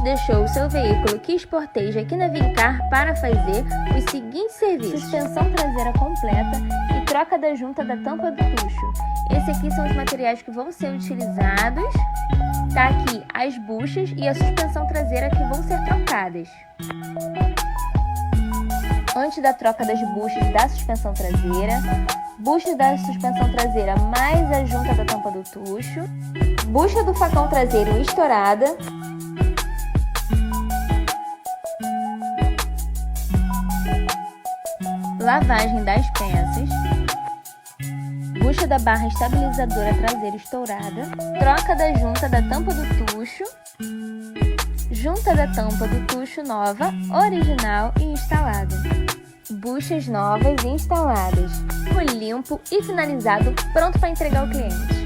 deixou o seu veículo que exporteja aqui na Vincar para fazer os seguintes serviços: suspensão traseira completa e troca da junta da tampa do tucho. Esses aqui são os materiais que vão ser utilizados. Tá aqui as buchas e a suspensão traseira que vão ser trocadas. Antes da troca das buchas da suspensão traseira, bucha da suspensão traseira mais a junta da tampa do tucho, bucha do facão traseiro estourada, lavagem das peças, bucha da barra estabilizadora traseira estourada, troca da junta da tampa do tucho, junta da tampa do tucho nova, original e instalada, buchas novas e instaladas, limpo e finalizado, pronto para entregar ao cliente.